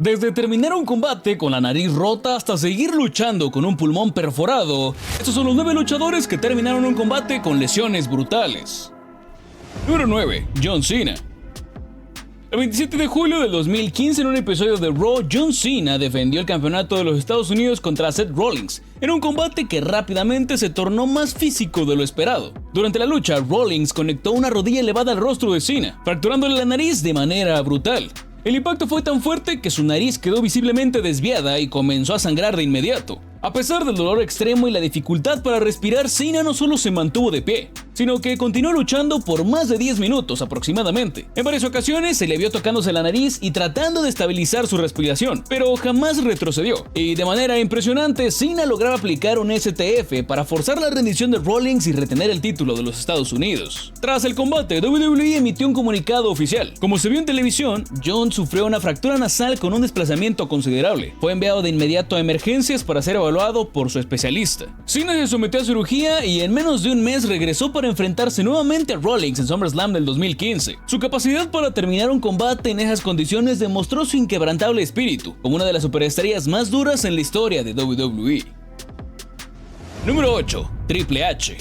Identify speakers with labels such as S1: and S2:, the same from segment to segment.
S1: Desde terminar un combate con la nariz rota hasta seguir luchando con un pulmón perforado, estos son los 9 luchadores que terminaron un combate con lesiones brutales. Número 9. John Cena. El 27 de julio del 2015, en un episodio de Raw, John Cena defendió el campeonato de los Estados Unidos contra Seth Rollins, en un combate que rápidamente se tornó más físico de lo esperado. Durante la lucha, Rollins conectó una rodilla elevada al rostro de Cena, fracturándole la nariz de manera brutal. El impacto fue tan fuerte que su nariz quedó visiblemente desviada y comenzó a sangrar de inmediato. A pesar del dolor extremo y la dificultad para respirar, Cena no solo se mantuvo de pie, sino que continuó luchando por más de 10 minutos aproximadamente. En varias ocasiones se le vio tocándose la nariz y tratando de estabilizar su respiración, pero jamás retrocedió. Y de manera impresionante, Cena lograba aplicar un STF para forzar la rendición de Rollins y retener el título de los Estados Unidos. Tras el combate, WWE emitió un comunicado oficial. Como se vio en televisión, John sufrió una fractura nasal con un desplazamiento considerable. Fue enviado de inmediato a emergencias para ser evaluado por su especialista. Cena se sometió a cirugía y en menos de un mes regresó para enfrentarse nuevamente a Rollins en SummerSlam del 2015. Su capacidad para terminar un combate en esas condiciones demostró su inquebrantable espíritu, como una de las superestrellas más duras en la historia de WWE. Número 8. Triple H.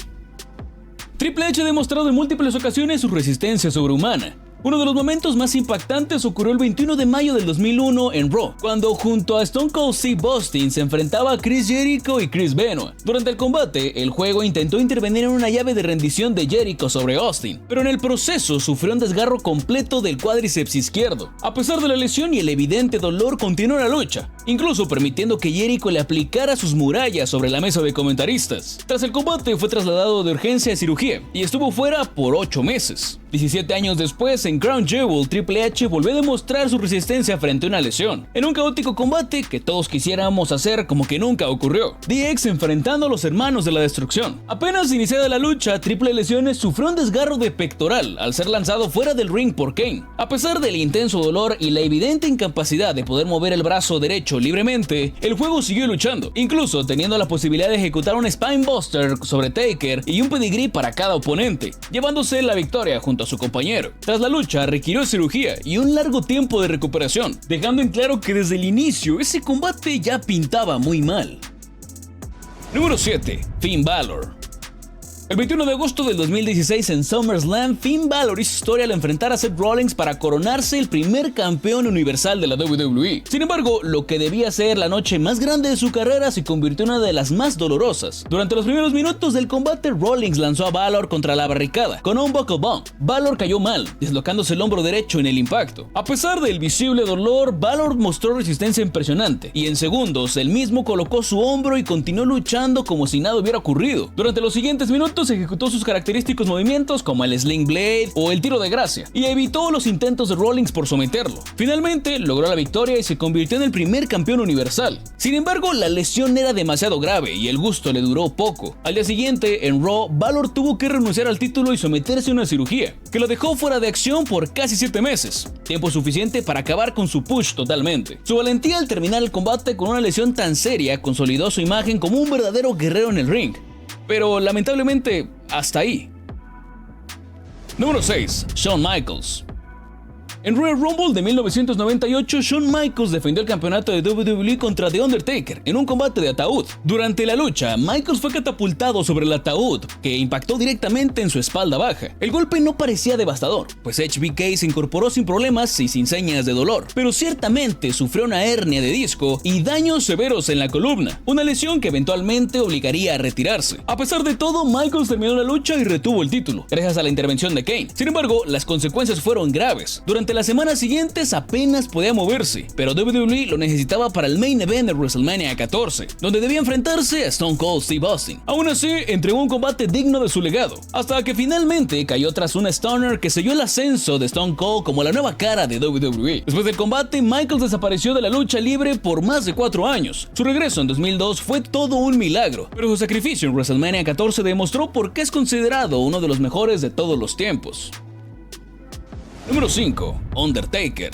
S1: Triple H ha demostrado en múltiples ocasiones su resistencia sobrehumana. Uno de los momentos más impactantes ocurrió el 21 de mayo del 2001 en Raw, cuando junto a Stone Cold Steve Austin se enfrentaba a Chris Jericho y Chris Benoit. Durante el combate, el juego intentó intervenir en una llave de rendición de Jericho sobre Austin, pero en el proceso sufrió un desgarro completo del cuádriceps izquierdo. A pesar de la lesión y el evidente dolor, continuó la lucha, incluso permitiendo que Jericho le aplicara sus murallas sobre la mesa de comentaristas. Tras el combate fue trasladado de urgencia a cirugía y estuvo fuera por 8 meses. 17 años después, en Crown Jewel, Triple H volvió a demostrar su resistencia frente a una lesión, en un caótico combate que todos quisiéramos hacer como que nunca ocurrió. DX enfrentando a los hermanos de la destrucción. Apenas iniciada la lucha, Triple Lesiones sufrió un desgarro de pectoral al ser lanzado fuera del ring por Kane. A pesar del intenso dolor y la evidente incapacidad de poder mover el brazo derecho libremente, el juego siguió luchando, incluso teniendo la posibilidad de ejecutar un Spinebuster sobre Taker y un pedigree para cada oponente, llevándose la victoria junto a su compañero. Tras la lucha requirió cirugía y un largo tiempo de recuperación, dejando en claro que desde el inicio ese combate ya pintaba muy mal. Número 7. Finn Balor. El 21 de agosto del 2016 en SummerSlam, Finn Balor hizo historia al enfrentar a Seth Rollins para coronarse el primer campeón universal de la WWE. Sin embargo, lo que debía ser la noche más grande de su carrera se convirtió en una de las más dolorosas. Durante los primeros minutos del combate, Rollins lanzó a Balor contra la barricada con un buckle bomb. Balor cayó mal, dislocándose el hombro derecho en el impacto. A pesar del visible dolor, Balor mostró resistencia impresionante y en segundos él mismo colocó su hombro y continuó luchando como si nada hubiera ocurrido. Durante los siguientes minutos ejecutó sus característicos movimientos como el Sling Blade o el tiro de gracia y evitó los intentos de Rollins por someterlo. Finalmente logró la victoria y se convirtió en el primer campeón universal. Sin embargo, la lesión era demasiado grave y el gusto le duró poco. Al día siguiente, en Raw, Balor tuvo que renunciar al título y someterse a una cirugía, que lo dejó fuera de acción por casi 7 meses, tiempo suficiente para acabar con su push totalmente. Su valentía al terminar el combate con una lesión tan seria consolidó su imagen como un verdadero guerrero en el ring. Pero lamentablemente, hasta ahí. Número 6. Shawn Michaels. En Royal Rumble de 1998, Shawn Michaels defendió el campeonato de WWE contra The Undertaker en un combate de ataúd. Durante la lucha, Michaels fue catapultado sobre el ataúd, que impactó directamente en su espalda baja. El golpe no parecía devastador, pues HBK se incorporó sin problemas y sin señas de dolor, pero ciertamente sufrió una hernia de disco y daños severos en la columna, una lesión que eventualmente obligaría a retirarse. A pesar de todo, Michaels terminó la lucha y retuvo el título, gracias a la intervención de Kane. Sin embargo, las consecuencias fueron graves. Durante las semanas siguientes apenas podía moverse, pero WWE lo necesitaba para el main event de WrestleMania 14, donde debía enfrentarse a Stone Cold Steve Austin. Aún así, entregó un combate digno de su legado, hasta que finalmente cayó tras una Stunner que selló el ascenso de Stone Cold como la nueva cara de WWE. Después del combate, Michaels desapareció de la lucha libre por más de 4 años. Su regreso en 2002 fue todo un milagro, pero su sacrificio en WrestleMania 14 demostró por qué es considerado uno de los mejores de todos los tiempos. Número 5. Undertaker.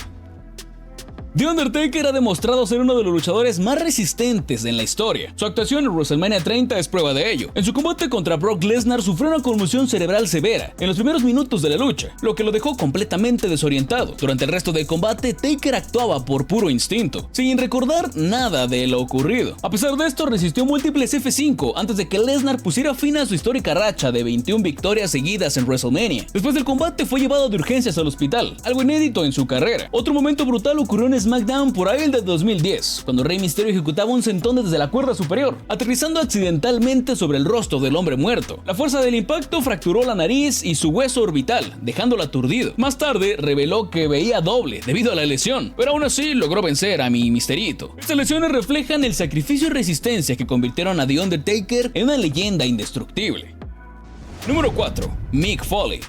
S1: The Undertaker ha demostrado ser uno de los luchadores más resistentes en la historia. Su actuación en WrestleMania 30 es prueba de ello. En su combate contra Brock Lesnar sufrió una conmoción cerebral severa en los primeros minutos de la lucha, lo que lo dejó completamente desorientado. Durante el resto del combate, Taker actuaba por puro instinto, sin recordar nada de lo ocurrido. A pesar de esto, resistió múltiples F5 antes de que Lesnar pusiera fin a su histórica racha de 21 victorias seguidas en WrestleMania. Después del combate fue llevado de urgencias al hospital, algo inédito en su carrera. Otro momento brutal ocurrió en SmackDown por abril de 2010, cuando Rey Mysterio ejecutaba un sentón desde la cuerda superior, aterrizando accidentalmente sobre el rostro del hombre muerto. La fuerza del impacto fracturó la nariz y su hueso orbital, dejándolo aturdido. Más tarde reveló que veía doble debido a la lesión, pero aún así logró vencer a mi Misterito. Estas lesiones reflejan el sacrificio y resistencia que convirtieron a The Undertaker en una leyenda indestructible. Número 4. Mick Foley.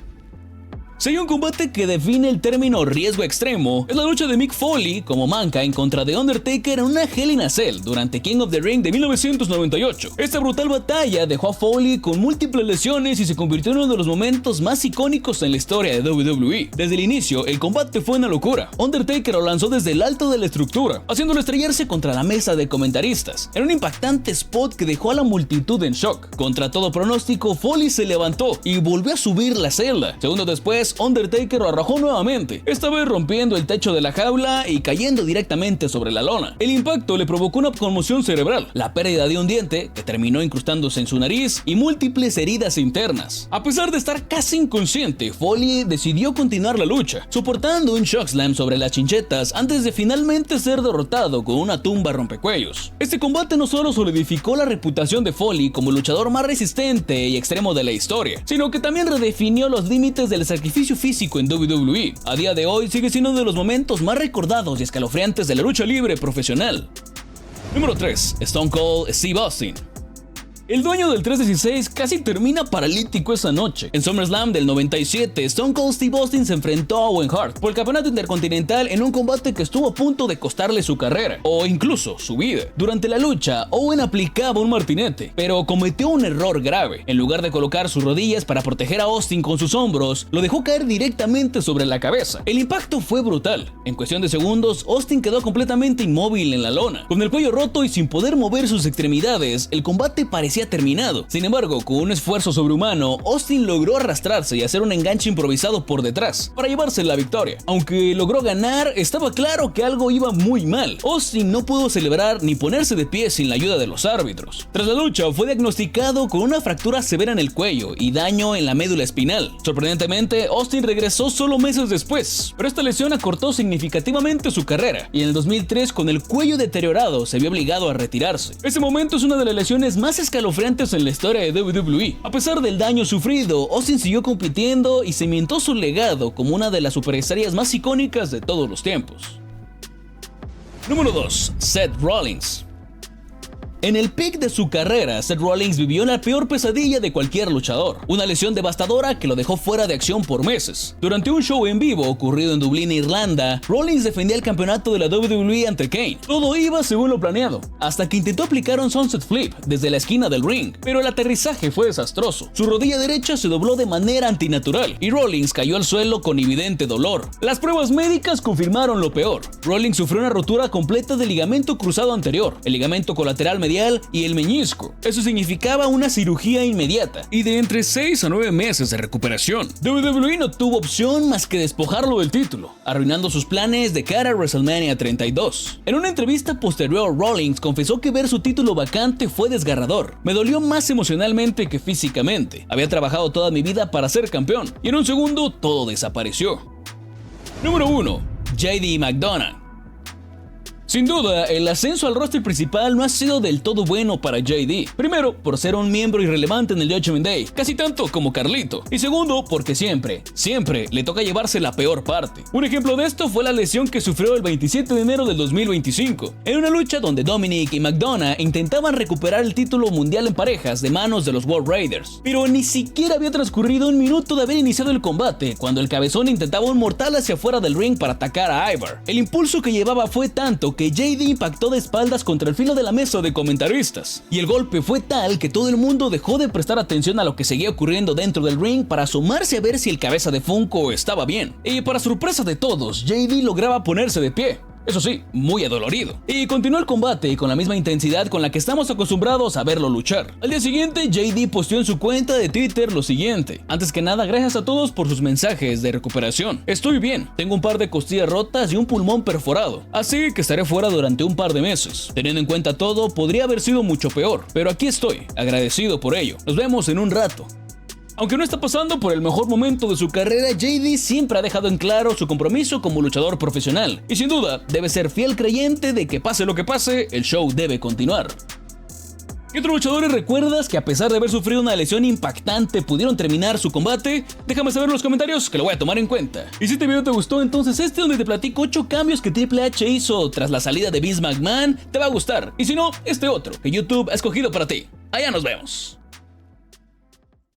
S1: Si hay un combate que define el término riesgo extremo, es la lucha de Mick Foley como Mankind contra The Undertaker en una Hell in a Cell durante King of the Ring de 1998. Esta brutal batalla dejó a Foley con múltiples lesiones y se convirtió en uno de los momentos más icónicos en la historia de WWE. Desde el inicio, el combate fue una locura. Undertaker lo lanzó desde el alto de la estructura, haciéndolo estrellarse contra la mesa de comentaristas, en un impactante spot que dejó a la multitud en shock. Contra todo pronóstico, Foley se levantó y volvió a subir la celda. Segundos después, Undertaker lo arrojó nuevamente, esta vez rompiendo el techo de la jaula y cayendo directamente sobre la lona. El impacto le provocó una conmoción cerebral, la pérdida de un diente que terminó incrustándose en su nariz y múltiples heridas internas. A pesar de estar casi inconsciente, Foley decidió continuar la lucha, soportando un chokeslam sobre las chinchetas antes de finalmente ser derrotado con una tumba rompecuellos. Este combate no solo solidificó la reputación de Foley como luchador más resistente y extremo de la historia, sino que también redefinió los límites del sacrificio físico en WWE. A día de hoy sigue siendo uno de los momentos más recordados y escalofriantes de la lucha libre profesional. Número 3. Stone Cold Steve Austin. El dueño del 316 casi termina paralítico esa noche. En SummerSlam del 97, Stone Cold Steve Austin se enfrentó a Owen Hart por el campeonato intercontinental en un combate que estuvo a punto de costarle su carrera, o incluso su vida. Durante la lucha, Owen aplicaba un martinete, pero cometió un error grave. En lugar de colocar sus rodillas para proteger a Austin con sus hombros, lo dejó caer directamente sobre la cabeza. El impacto fue brutal. En cuestión de segundos, Austin quedó completamente inmóvil en la lona. Con el cuello roto y sin poder mover sus extremidades, el combate parecía terminado. Sin embargo, con un esfuerzo sobrehumano, Austin logró arrastrarse y hacer un enganche improvisado por detrás para llevarse la victoria. Aunque logró ganar, estaba claro que algo iba muy mal. Austin no pudo celebrar ni ponerse de pie sin la ayuda de los árbitros. Tras la lucha, fue diagnosticado con una fractura severa en el cuello y daño en la médula espinal. Sorprendentemente, Austin regresó solo meses después, pero esta lesión acortó significativamente su carrera y en el 2003, con el cuello deteriorado, se vio obligado a retirarse. Ese momento es una de las lesiones más escalofriantes en la historia de WWE. A pesar del daño sufrido, Austin siguió compitiendo y cimentó su legado como una de las superestrellas más icónicas de todos los tiempos. Número 2. Seth Rollins. En el pic de su carrera, Seth Rollins vivió la peor pesadilla de cualquier luchador, una lesión devastadora que lo dejó fuera de acción por meses. Durante un show en vivo ocurrido en Dublín, Irlanda, Rollins defendía el campeonato de la WWE ante Kane. Todo iba según lo planeado, hasta que intentó aplicar un Sunset Flip desde la esquina del ring, pero el aterrizaje fue desastroso. Su rodilla derecha se dobló de manera antinatural y Rollins cayó al suelo con evidente dolor. Las pruebas médicas confirmaron lo peor. Rollins sufrió una rotura completa del ligamento cruzado anterior, el ligamento colateral medial y el meñisco. Eso significaba una cirugía inmediata y de entre 6 a 9 meses de recuperación. WWE no tuvo opción más que despojarlo del título, arruinando sus planes de cara a WrestleMania 32. En una entrevista posterior, Rollins confesó que ver su título vacante fue desgarrador. Me dolió más emocionalmente que físicamente. Había trabajado toda mi vida para ser campeón y en un segundo todo desapareció. Número 1. JD McDonagh. Sin duda, el ascenso al roster principal no ha sido del todo bueno para JD. Primero, por ser un miembro irrelevante en el Judgment Day, casi tanto como Carlito. Y segundo, porque siempre le toca llevarse la peor parte. Un ejemplo de esto fue la lesión que sufrió el 27 de enero del 2025, en una lucha donde Dominic y McDonagh intentaban recuperar el título mundial en parejas de manos de los World Raiders. Pero ni siquiera había transcurrido un minuto de haber iniciado el combate, cuando el cabezón intentaba un mortal hacia afuera del ring para atacar a Ivar. El impulso que llevaba fue tanto que JD impactó de espaldas contra el filo de la mesa de comentaristas, y el golpe fue tal que todo el mundo dejó de prestar atención a lo que seguía ocurriendo dentro del ring para asomarse a ver si el cabeza de Funko estaba bien. Y para sorpresa de todos, JD lograba ponerse de pie. Eso sí, muy adolorido. Y continuó el combate con la misma intensidad con la que estamos acostumbrados a verlo luchar. Al día siguiente, JD posteó en su cuenta de Twitter lo siguiente: antes que nada, gracias a todos por sus mensajes de recuperación. Estoy bien, tengo un par de costillas rotas y un pulmón perforado, así que estaré fuera durante un par de meses. Teniendo en cuenta todo, podría haber sido mucho peor, pero aquí estoy, agradecido por ello. Nos vemos en un rato. Aunque no está pasando por el mejor momento de su carrera, JD siempre ha dejado en claro su compromiso como luchador profesional, y sin duda debe ser fiel creyente de que pase lo que pase, el show debe continuar. ¿Qué otros luchadores recuerdas que a pesar de haber sufrido una lesión impactante pudieron terminar su combate? Déjame saber en los comentarios que lo voy a tomar en cuenta. Y si este video te gustó, entonces donde te platico 8 cambios que Triple H hizo tras la salida de Vince McMahon te va a gustar. Y si no, otro que YouTube ha escogido para ti. Allá nos vemos.